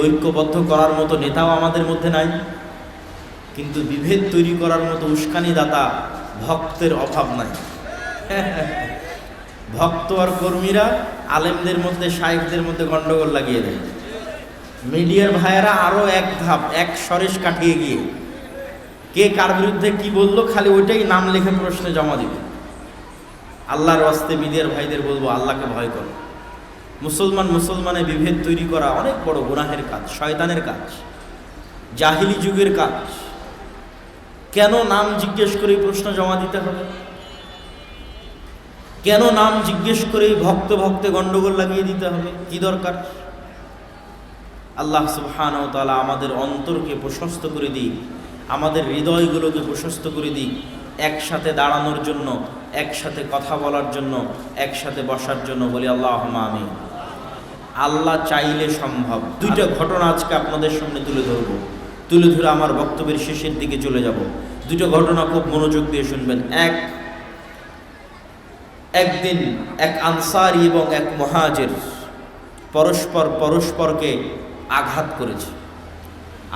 ঐক্যবদ্ধ করার মতো নেতাও আমাদের মধ্যে নাই, কিন্তু বিভেদ তৈরি করার মতো উস্কানিদাতা ভক্তের অভাব নাই। ভক্ত আর কর্মীরা আলেমদের মধ্যে, শাইখদের মধ্যে গন্ডগোল লাগিয়ে দেয়। মিডিয়ার ভাইয়েরা আরো এক ধাপ, এক সরেস কাটিয়ে গিয়ে কে কার বিরুদ্ধে কি বললো খালি ওইটাই নাম লিখে প্রশ্নে জমা দিবে। আল্লাহর ওয়াস্তে মিডিয়ার ভাইদের বলবো, আল্লাহকে ভয় করো। মুসলমানে বিভেদ তৈরি করা অনেক বড় গুনাহের কাজ, শয়তানের কাজ, জাহিলি যুগের কাজ। কেন নাম জিজ্ঞেস করে প্রশ্ন জমা দিতে হবে? কেন নাম জিজ্ঞেস করে ভক্ত ভক্তে গন্ডগোল লাগিয়ে দিতে হবে? কি দরকার? আল্লাহ সুবহানাহু ওয়া তাআলা আমাদের অন্তরকে প্রশস্ত করে দিক, আমাদের হৃদয়গুলোকে প্রশস্ত করে দিক, একসাথে দাঁড়ানোর জন্য, একসাথে কথা বলার জন্য, একসাথে বসার জন্য। বলি আল্লাহুম্মা আমিন। আল্লাহ চাইলে সম্ভব। দুইটা ঘটনা আজকে আপনাদের সামনে তুলে ধরে আমার বক্তব্যের শেষের দিকে চলে যাব। দুটো ঘটনা খুব মনোযোগ দিয়ে শুনবেন। একদিন এক আনসারী এবং এক মুহাজির পরস্পরকে আঘাত করেছে।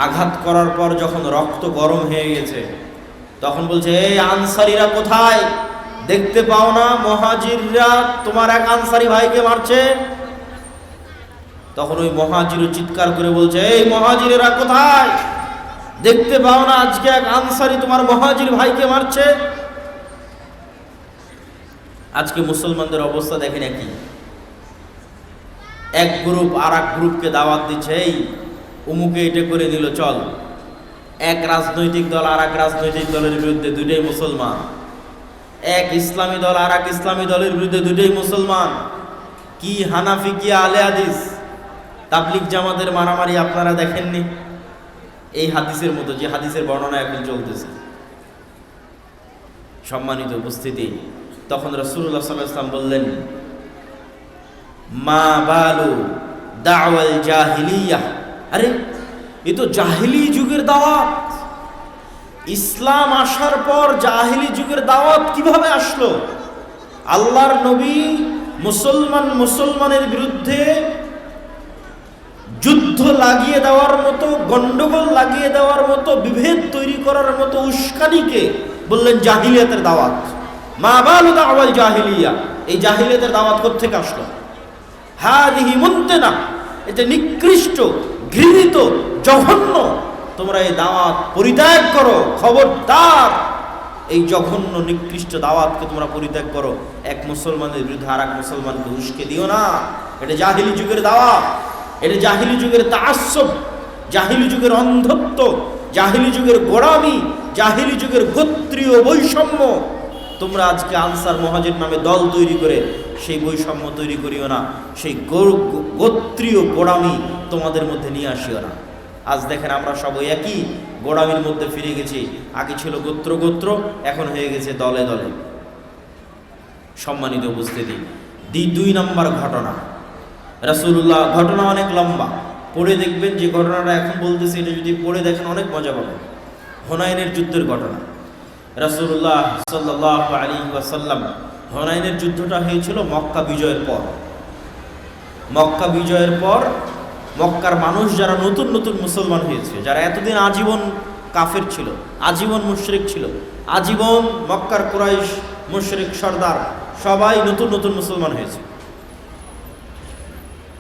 আঘাত করার পর যখন রক্ত গরম হয়ে গেছে, তখন বলছে, এই আনসারীরা কোথায়? দেখতে পাও না মুহাজিররা তোমার এক আনসারী ভাইকে মারছে? তখন ওই মুহাজিরও চিৎকার করে বলছে, এই মুহাজিরেরা কোথায়? দেখতে পাও না আজকে এক আনসারী তোমার মুহাজির ভাইকে মারছে? আজকে মুসলমানদের অবস্থা দেখেন কি। এক গ্রুপ আর এক গ্রুপকে দাওয়াত দিচ্ছে, এই উমুকে এটা করে দিল, চল। এক রাজনৈতিক দল আর এক রাজনৈতিক দলের বিরুদ্ধে, দুইটাই মুসলমান। এক ইসলামী দল আর এক ইসলামী দলের বিরুদ্ধে, দুইটাই মুসলমান। কি হানাফি, কি আলে হাদিস, তাবলিগ জামাতের মারামারি আপনারা দেখেননি? এই হাদিসের মতো, যে হাদিসের বর্ণনা এখন চলতেছে। সম্মানিত উপস্থিতি, তখন রাসূলুল্লাহ সাল্লাল্লাহু আলাইহি ওয়াসাল্লাম বললেন, মা বালু দাওয়াল জাহিলিয়াহ। আরে এ তো জাহিলি যুগের দাওয়াত। ইসলাম আসার পর জাহিলি যুগের দাওয়াত কিভাবে আসলো? আল্লাহর নবী মুসলমানের বিরুদ্ধে যুদ্ধ লাগিয়ে দেওয়ার মতো, গন্ডগোল লাগিয়ে দেওয়ার মতো, বিভেদ তৈরি করার মতো উস্কানিকে বললেন জাহিলিয়াতের দাওয়াত। মা বালু দাওয়াল জাহিলিয়া। এই জাহিলিয়াতের দাওয়াত কোত্থেকে আসলো? হাদিহি মুনতিনা, এটা নিকৃষ্ট, ঘৃণিত, জঘন্য। তোমরা এই দাওয়াত পরিত্যাগ করো, খবরদার। এই জঘন্য নিকৃষ্ট দাওয়াতকে তোমরা পরিত্যাগ করো। এক মুসলমানের বিরুদ্ধে আর এক মুসলমানকে উস্কে দিও না। এটা জাহিলি যুগের দাওয়াত, এটা জাহিলি যুগের তাআসসুব, জাহিলি যুগের অন্ধত্ব, জাহিলি যুগের গোড়ামি, জাহিলি যুগের গোত্রীয় বৈষম্য। তোমরা আজকে আনসার মুহাজির নামে দল তৈরি করে সেই বৈষম্য তৈরি করিও না, সেই গোত্রীয় গোড়ামি তোমাদের মধ্যে নিয়ে আসিও না। আজ দেখেন আমরা সবাই একই গোড়ামির মধ্যে ফিরে গেছি। আগে ছিল গোত্র, এখন হয়ে গেছে দলে দলে। সম্মানিত উপস্থিতি, দুই নম্বর ঘটনা রাসূলুল্লাহ। ঘটনা অনেক লম্বা, পড়ে দেখবেন। যে ঘটনাটা এখন বলতেছি এটা যদি পড়ে দেখেন অনেক মজা পাবেন। হুনাইনের যুদ্ধের ঘটনা। রাসূলুল্লাহ সাল্লাল্লাহু আলাইহি ওয়াসাল্লাম, হুনাইনের যুদ্ধটা হয়েছিল মক্কা বিজয়ের পর। মক্কা বিজয়ের পর মক্কার মানুষ যারা নতুন মুসলমান হয়েছে, যারা এতদিন আজীবন কাফের ছিল, আজীবন মুশরিক ছিল, আজীবন মক্কার কুরাইশ মুশরিক সর্দার, সবাই নতুন মুসলমান হয়েছে।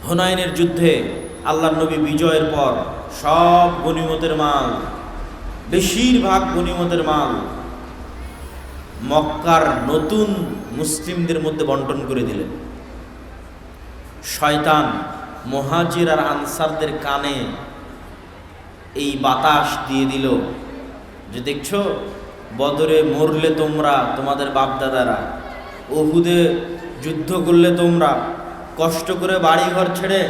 হুনাইনের যুদ্ধে আল্লাহর নবী বিজয়ের পর সব গনিমতের মাল, বেশিরভাগ গনিমতের মাল মক্কার নতুন মুসলিমদের মধ্যে বন্টন করে দিলেন। শয়তান মুহাজির আর আনসারদের কানে এই বাতাস দিয়ে দিল যে, দেখছো বদরে মরলে তোমরা, তোমাদের বাপদাদারা, উহুদে যুদ্ধ করলে তোমরা, কষ্ট করে বাড়িঘর ছেড়ে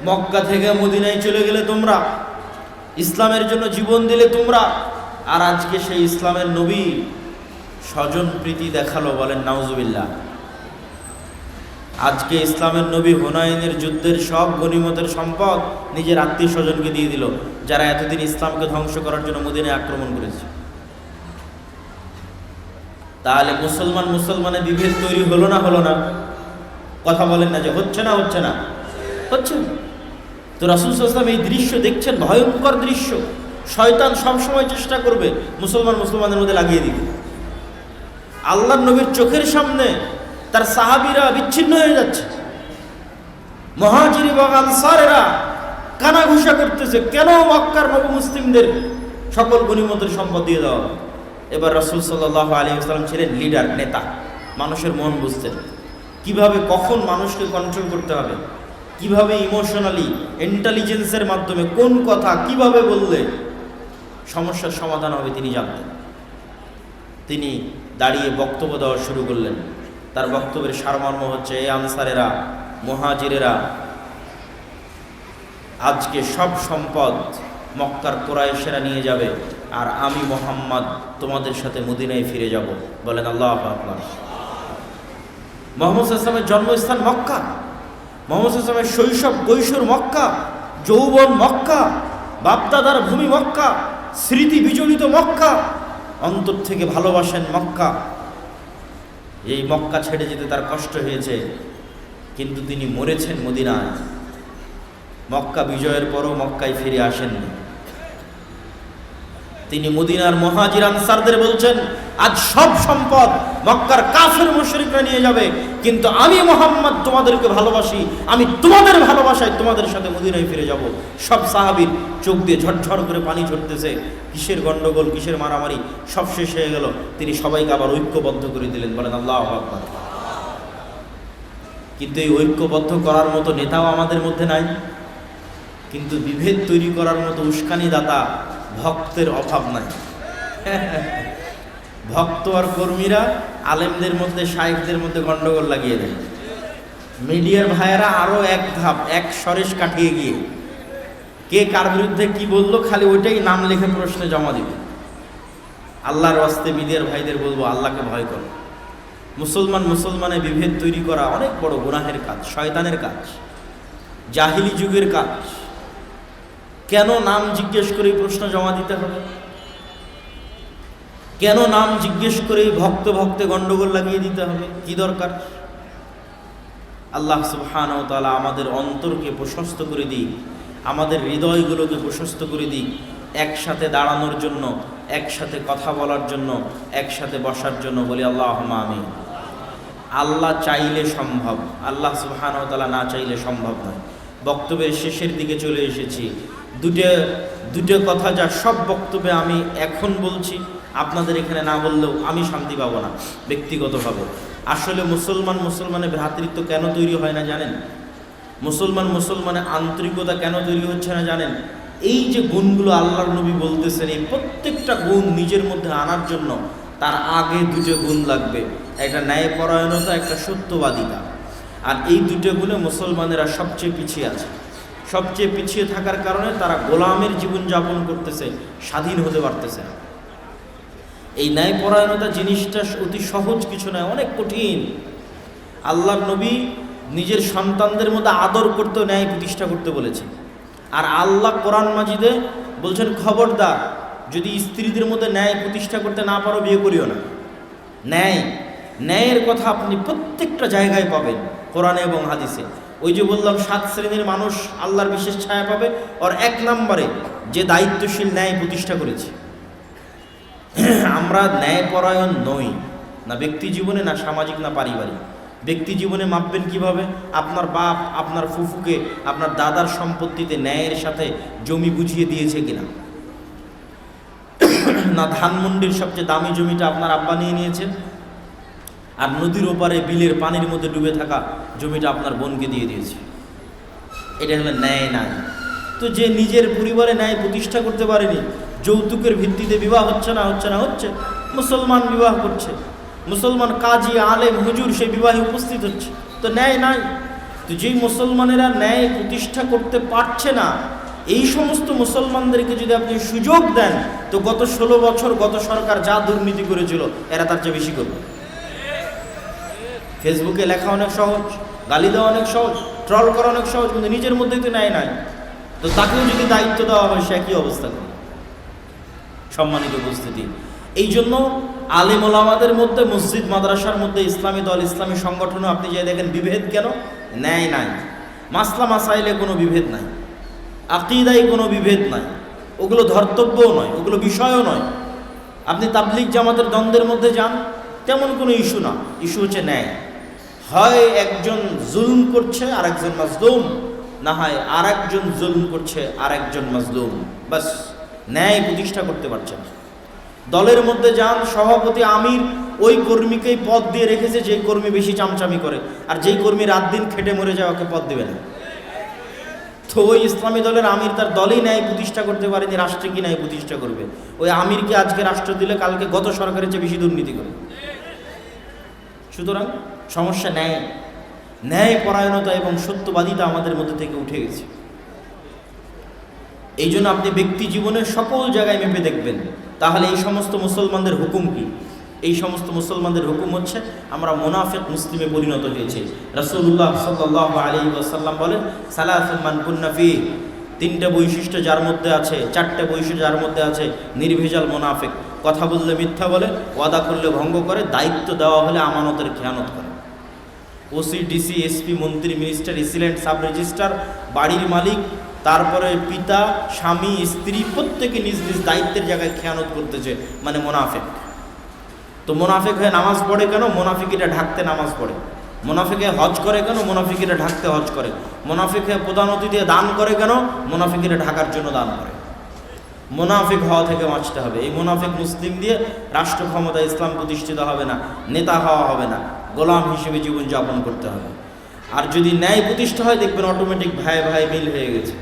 মক্কা থেকে মদিনায় চলে গেলে তোমরা, ইসলামের জন্য জীবন দিলে তোমরা, আর আজকে সেই ইসলামের নবী স্বজন প্রীতি দেখালো। বলেন নাউজুবিল্লাহ। আজকে ইসলামের নবী হুনাইনের যুদ্ধের সব গনিমতের সম্পদ নিজের আত্মীয় স্বজনকে দিয়ে দিল, যারা এতদিন ইসলামকে ধ্বংস করার জন্য মদিনায় আক্রমণ করেছে। তাহলে মুসলমানের বিভেদ তৈরি হলো না? কথা বলেন না যে হচ্ছে না। তো রাসূল সাল্লাল্লাহু আলাইহি ওয়াসাল্লাম এই দৃশ্য দেখছেন, ভয়ঙ্কর দৃশ্য। শয়তান সবসময় চেষ্টা করবে মুসলমানদের মধ্যে লাগিয়ে দিতে। আল্লাহর নবীর চোখের সামনে তার সাহাবীরা বিচ্ছিন্ন হয়ে যাচ্ছে, মুহাজির এবং আনসারেরা কানাঘুষা করতেছে, কেন মক্কার নবমুসলিমদের সকল গনিমতের সম্পদ দিয়ে দেওয়া হবে। এবার রাসূল সাল্লাল্লাহু আলাইহি ওয়াসাল্লাম ছিলেন লিডার, নেতা, মানুষের মন বুঝতেন, কিভাবে কখন মানুষকে কন্ট্রোল করতে হবে, কিভাবে ইমোশনালি ইন্টেলিজেন্সের মাধ্যমে কোন কথা কিভাবে বললে সমস্যার সমাধান হবে তিনি জানতেন। তিনি দাঁড়িয়ে বক্তব্য দেওয়া শুরু করলেন। তার বক্তব্যের সারমর্ম হচ্ছে, এই আনসারেরা, মুহাজিরেরা, আজকে সব সম্পদ মক্কার কুরাইশেরা নিয়ে যাবে, আর আমি মুহাম্মদ তোমাদের সাথে মদিনায় ফিরে যাব। বলেন আল্লাহু আকবার। মুহাম্মদ সাল্লাল্লাহু আলাইহি ওয়াসাল্লামের জন্মস্থান মক্কা, মুহাম্মদ সাল্লাল্লাহু আলাইহি ওয়াসাল্লামের শৈশব কৈশোর মক্কা, যৌবন মক্কা, বাপদাদার ভূমি মক্কা, স্মৃতি বিজড়িত মক্কা, অন্তর থেকে ভালোবাসেন মক্কা। এই মক্কা ছেড়ে যেতে তার কষ্ট হয়েছে, কিন্তু তিনি মরেছেন মদিনায়। মক্কা বিজয়ের পরও মক্কায় ফিরে আসেননি। তিনি মদিনার মুহাজির আনসারদের বলছেন, আজ সব সম্পদ মক্কার কাফের মুশরিকরা নিয়ে যাবে, কিন্তু আমি মুহাম্মদ তোমাদেরকে ভালোবাসি, আমি তোমাদের ভালোবাসায় তোমাদের সাথে মদিনায় ফিরে যাব। সব সাহাবীর চোখ দিয়ে ঝরঝর করে পানি ঝরতেছে। কিসের গন্ডগোল, কিসের মারামারি, সব শেষ হয়ে গেল। তিনি সবাইকে আবার ঐক্যবদ্ধ করে দিলেন। বলেন আল্লাহু আকবার। কিন্তু এই ঐক্যবদ্ধ করার মতো নেতাও আমাদের মধ্যে নাই, কিন্তু বিভেদ তৈরি করার মতো উস্কানি দাতা ভক্তের অভাব নাই। ভক্ত আর কর্মীরা আলেমদের মধ্যে, শাইখদের মধ্যে গন্ডগোল লাগিয়ে দেয়। মিডিয়ার ভাইয়েরা আরো এক ধাপ, এক সরেশ কাটিয়ে গিয়ে কে কার বিরুদ্ধে কি বললো খালি ওইটাই নাম লিখে প্রশ্নে জমা দিবে। আল্লাহর ওয়াস্তে মিডিয়ার ভাইদের বলবো, আল্লাহকে ভয় করো। মুসলমানে বিভেদ তৈরি করা অনেক বড় গুনাহের কাজ, শয়তানের কাজ, জাহিলি যুগের কাজ। কেন নাম জিজ্ঞেস করে প্রশ্ন জমা দিতে হবে? কেন নাম জিজ্ঞেস করে ভক্তে গন্ডগোল লাগিয়ে দিতে হবে? কি দরকার? আল্লাহ সুবহানাহু ওয়া তাআলা আমাদের অন্তরকে প্রশস্ত করে দিই, আমাদের হৃদয়গুলোকে প্রশস্ত করে দিই, একসাথে দাঁড়ানোর জন্য, একসাথে কথা বলার জন্য, একসাথে বসার জন্য। বলি আল্লাহুম্মা আমিন। আল্লাহ চাইলে সম্ভব, আল্লাহ সুবহানাহু ওয়া তাআলা না চাইলে সম্ভব নয়। বক্তব্যের শেষের দিকে চলে এসেছি। দুটো কথা যা সব বক্তব্যে আমি এখন বলছি, আপনাদের এখানে না বললেও আমি শান্তি পাবো না ব্যক্তিগতভাবে। আসলে মুসলমানের ভ্রাতৃত্ব কেন তৈরি হয় না জানেন? মুসলমানের আন্তরিকতা কেন তৈরি হচ্ছে না জানেন? এই যে গুণগুলো আল্লাহর নবী বলতেছেন, এই প্রত্যেকটা গুণ নিজের মধ্যে আনার জন্য তার আগে দুটো গুণ লাগবে, একটা ন্যায়পরায়ণতা, একটা সত্যবাদিতা। আর এই দুটো গুণে মুসলমানেরা সবচেয়ে পিছিয়ে আছে। সবচেয়ে পিছিয়ে থাকার কারণে তারা গোলামের জীবনযাপন করতেছে, স্বাধীন হতে পারতেছে না। এই ন্যায়পরায়ণতা জিনিসটা অতি সহজ কিছু নয়, অনেক কঠিন। আল্লাহর নবী নিজের সন্তানদের মধ্যে আদর করতে, ন্যায় প্রতিষ্ঠা করতে বলেছেন। আর আল্লাহ কোরআন মাজিদে বলছেন, খবরদার যদি স্ত্রীদের মধ্যে ন্যায় প্রতিষ্ঠা করতে না পারো বিয়ে করিও না। ন্যায়ের কথা আপনি প্রত্যেকটা জায়গায় পাবেন কোরআনে এবং হাদিসে। ওই যে বললাম 7 শ্রেণীর মানুষ আল্লাহর বিশেষ ছায়া পাবে, আর 1 নম্বরে যে দায়িত্বশীল ন্যায় প্রতিষ্ঠা করেছে। আমরা ন্যায়পরায়ণ নই, না ব্যক্তি জীবনে, না সামাজিক, না পারিবারিক। ব্যক্তি জীবনে মাপবেন কিভাবে? আপনার বাপ আপনার ফুফুকে আপনার দাদার সম্পত্তিতে ন্যায়ের সাথে জমি বুঝিয়ে দিয়েছে কিনা, না ধানমন্ডির সবচেয়ে দামি জমিটা আপনার আব্বা নিয়ে নিয়েছেন, আর নদীর ওপারে বিলের পানির মধ্যে ডুবে থাকা জমিটা আপনার বোনকে দিয়ে দিয়েছে। এটা হলো ন্যায় নাই। তো যে নিজের পরিবারে ন্যায় প্রতিষ্ঠা করতে পারেনি, যৌতুকের ভিত্তিতে বিবাহ হচ্ছে না, মুসলমান বিবাহ করছে, মুসলমান কাজী আলেম হুজুর সেই বিবাহে উপস্থিত হচ্ছে, তো ন্যায় নাই। তো যেই মুসলমানেরা ন্যায় প্রতিষ্ঠা করতে পারছে না, এই সমস্ত মুসলমানদেরকে যদি আপনি সুযোগ দেন, তো গত 16 বছর গত সরকার যা দুর্নীতি করেছিল এরা তার চেয়ে বেশি করবে। ফেসবুকে লেখা অনেক সহজ, গালি দেওয়া অনেক সহজ, ট্রল করা অনেক সহজ, কিন্তু নিজের মধ্যেই তো ন্যায় নাই। তো তাকেও যদি দায়িত্ব দেওয়া হয়, সে একই অবস্থা করে। সম্মানিত উপস্থিতি, এই জন্য আলেম ওলামাদের মধ্যে, মসজিদ মাদ্রাসার মধ্যে, ইসলামী দল, ইসলামী সংগঠনও আপনি যে দেখেন বিভেদ কেন? ন্যায় নাই। মাসলা মাসাইলে কোনো বিভেদ নাই। আকিদায় কোনো বিভেদ নাই, ওগুলো ধর্তব্যও নয়, ওগুলো বিষয়ও নয়। আপনি তাবলিগ জামাতের দ্বন্দ্বের মধ্যে যান, তেমন কোনো ইস্যু না। ইস্যু হচ্ছে ন্যায়। হয় একজন জুলুম করছে আর একজন মাজলুম, না হয় আর একজন জুলুম করছে আর একজন মাজলুম, বাস ন্যায় প্রতিষ্ঠা করতে পারছেন। দলের মধ্যে যান, সভাপতি আমির ওই কর্মীকেই পদ দিয়ে রেখেছে যে কর্মী বেশি চামচামি করে, আর যেই কর্মী রাত দিন খেটে মরে যায় ওকে পদ দেবে না। তো ওই ইসলামী দলের আমির তার দলেই ন্যায় প্রতিষ্ঠা করতে পারেনি, রাষ্ট্রে কি ন্যায় প্রতিষ্ঠা করবে? ওই আমিরকে আজকে রাষ্ট্র দিলে কালকে গত সরকারের চেয়ে বেশি দুর্নীতি করে। সুতরাং সমস্যা ন্যায়, ন্যায় পরায়ণতা এবং সত্যবাদিতা আমাদের মধ্যে থেকে উঠে গেছে। এই জন্য আপনি ব্যক্তি জীবনের সকল জায়গায় মেপে দেখবেন, তাহলে এই সমস্ত মুসলমানদের হুকুম কি? এই সমস্ত মুসলমানদের হুকুম হচ্ছে আমরা মুনাফিক মুসলিমে পরিণত হয়েছে। রাসূলুল্লাহ সাল্লাল্লাহু আলাইহি ওয়াসাল্লাম বলেন, সালাসুন মান কুন্না ফি, তিনটা বৈশিষ্ট্য যার মধ্যে আছে, চারটা বৈশিষ্ট্য যার মধ্যে আছে, নির্ভেজাল মুনাফিক। কথা বললে মিথ্যা বলে, ওয়াদা করলে ভঙ্গ করে, দায়িত্ব দেওয়া হলে আমানতের খেয়ানত করে। ওসি, ডিসি, এসপি, মন্ত্রী, মিনিস্টার, রেসিডেন্ট, সাব রেজিস্ট্রার, বাড়ির মালিক, তারপরে পিতা, স্বামী, স্ত্রী, প্রত্যেকে নিজ নিজ দায়িত্বের জায়গায় খেয়ানত করতেছে, মানে মুনাফিক। তো মুনাফিক হয়ে নামাজ পড়ে কেন? মুনাফিকিরা ঢাকতে নামাজ পড়ে। মুনাফিকে হজ করে কেন? মুনাফিকিরা ঢাকতে হজ করে। মুনাফিক হয়ে প্রধান অতিথি দান করে কেন? মুনাফিকিরা ঢাকার জন্য দান করে। মুনাফিক হওয়া থেকে বাঁচতে হবে। এই মুনাফিক মুসলিম দিয়ে রাষ্ট্র ক্ষমতা ইসলাম প্রতিষ্ঠিত হবে না, নেতা হওয়া হবে না, গোলাম হিসেবে জীবনযাপন করতে হবে। আর যদি ন্যায় প্রতিষ্ঠা হয়, দেখবেন অটোমেটিক ভাই ভাই মিল হয়ে গেছে।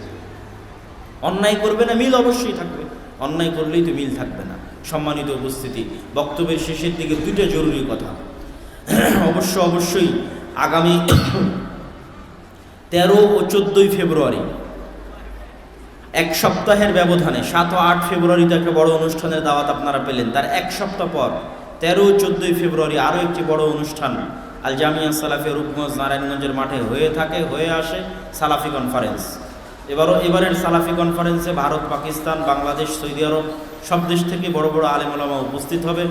অন্যায় করবে না, মিল অবশ্যই থাকবে। অন্যায় করলেই তো মিল থাকবে না। সম্মানিত উপস্থিতি, বক্তব্যের শেষের দিকে দুটো জরুরি কথা। অবশ্যই আগামী 13 ও 14 ফেব্রুয়ারি, এক সপ্তাহের ব্যবধানে 7 ও 8 ফেব্রুয়ারিতে একটা বড় অনুষ্ঠানের দাওয়াত আপনারা পেলেন। তার এক সপ্তাহ পর 13 ও 14 ফেব্রুয়ারি আরও একটি বড় অনুষ্ঠান আল জামিয়া সালাফিয়া রূপগঞ্জ নারায়ণগঞ্জের মাঠে হয়ে আসে সালাফি কনফারেন্স। এবারের সালাফি কনফারেন্সে ভারত, পাকিস্তান, বাংলাদেশ, সৌদি আরব সব দেশ থেকে বড় বড় আলেম ওলামা উপস্থিত হবে।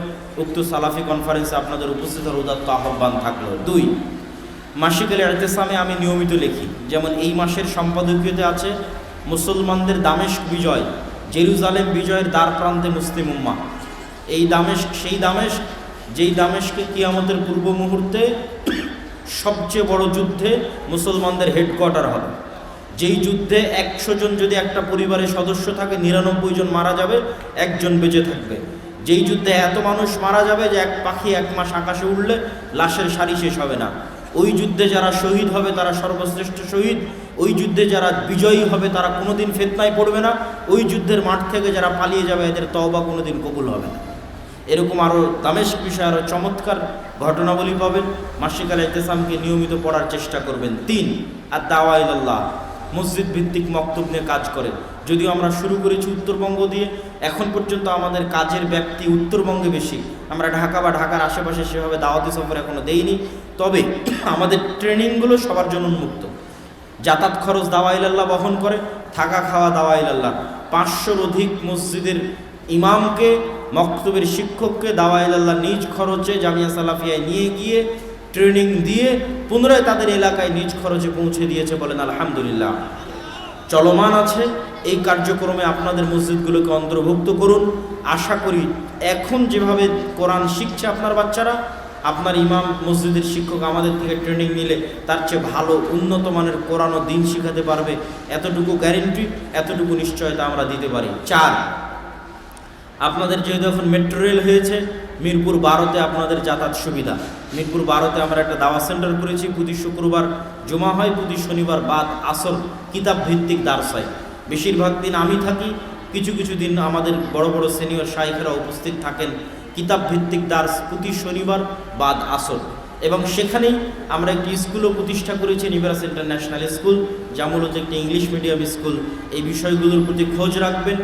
উক্ত সালাফি কনফারেন্সে আপনাদের উপস্থিত হওয়ার উদাত্ত আহ্বান থাকলো। 2, মাসিকের ইতিসামে আমি নিয়মিত লিখি। যেমন এই মাসের সম্পাদকীয়তে আছে মুসলমানদের দামেস্ক বিজয়, জেরুজালেম বিজয়ের দ্বার প্রান্তে মুসলিম উম্মাহ। এই দামেস্ক সেই দামেস্ক, যেই দামেস্কে কিয়ামতের পূর্ব মুহূর্তে সবচেয়ে বড় যুদ্ধে মুসলমানদের হেডকোয়ার্টার হবে। যেই যুদ্ধে 100 জন যদি একটা পরিবারের সদস্য থাকে, 99 জন মারা যাবে, একজন বেঁচে থাকবে। যেই যুদ্ধে এত মানুষ মারা যাবে যে এক পাখি 1 মাস আকাশে উড়লে লাশের সারি শেষ হবে না। ওই যুদ্ধে যারা শহীদ হবে তারা সর্বশ্রেষ্ঠ শহীদ। ওই যুদ্ধে যারা বিজয়ী হবে তারা কোনোদিন ফিতনায় পড়বে না। ওই যুদ্ধের মাঠ থেকে যারা পালিয়ে যাবে এদের তওবা কোনোদিন কবুল হবে না। এরকম আরও দামেস্ক বিষয়ে আরও চমৎকার ঘটনাবলী পাবেন। মাসিক আল ইতিসামকে নিয়মিত পড়ার চেষ্টা করবেন। 3, আর দাওয়া ইলাল্লাহ, মসজিদ ভিত্তিক মক্তব নিয়ে কাজ করে। যদিও আমরা শুরু করেছি উত্তরবঙ্গ দিয়ে, এখন পর্যন্ত আমাদের কাজের ব্যাপ্তি উত্তরবঙ্গে বেশি। আমরা ঢাকা বা ঢাকার আশেপাশে সেভাবে দাওয়াতি সফর এখনও দেইনি। তবে আমাদের ট্রেনিংগুলো সবার জন্য উন্মুক্ত। যাতায়াত খরচ দাওয়া ইলাল্লাহ বহন করে, থাকা খাওয়া দাওয়া ইলাল্লাহ। 500-র অধিক মসজিদের ইমামকে, মক্তবের শিক্ষককে দাওয়া ইলাল্লাহ নিজ খরচে জামিয়া সালাফিয়ায় নিয়ে গিয়ে ট্রেনিং দিয়ে পুনরায় তাদের এলাকায় নিজ খরচে পৌঁছে দিয়েছে। বলেন আলহামদুলিল্লাহ। চলমান আছে এই কার্যক্রমে। আপনাদের মসজিদগুলোকে অন্তর্ভুক্ত করুন। আশা করি এখন যেভাবে কোরআন শিখছে আপনার বাচ্চারা, আপনার ইমাম, মসজিদের শিক্ষক আমাদের থেকে ট্রেনিং নিলে তার চেয়ে ভালো উন্নত মানের কোরআন ও দিন শিখাতে পারবে। এতটুকু গ্যারেন্টি, এতটুকু নিশ্চয়তা আমরা দিতে পারি। 4, আপনাদের যেহেতু এখন মেট্রো রেল হয়েছে, মিরপুর 12তে আপনাদের যাতায়াত সুবিধা। মিরপুর 12তে আমরা একটা দাওয়া সেন্টার করেছি। প্রতি শুক্রবার জমা হয়, প্রতি শনিবার বাদ আসর কিতাব ভিত্তিক দার্স হয়। বেশিরভাগ দিন আমি থাকি, কিছু কিছু দিন আমাদের বড় বড় সিনিয়র শাইখেরা উপস্থিত থাকেন। কিতাব ভিত্তিক দার্স প্রতি শনিবার বাদ আসর। এবং সেখানেই আমরা একটি স্কুলও প্রতিষ্ঠা করেছি, নিবারাস ইন্টারন্যাশনাল স্কুল, যা মূলত একটি ইংলিশ মিডিয়াম স্কুল। এই বিষয়গুলোর প্রতি খোঁজ রাখবেন।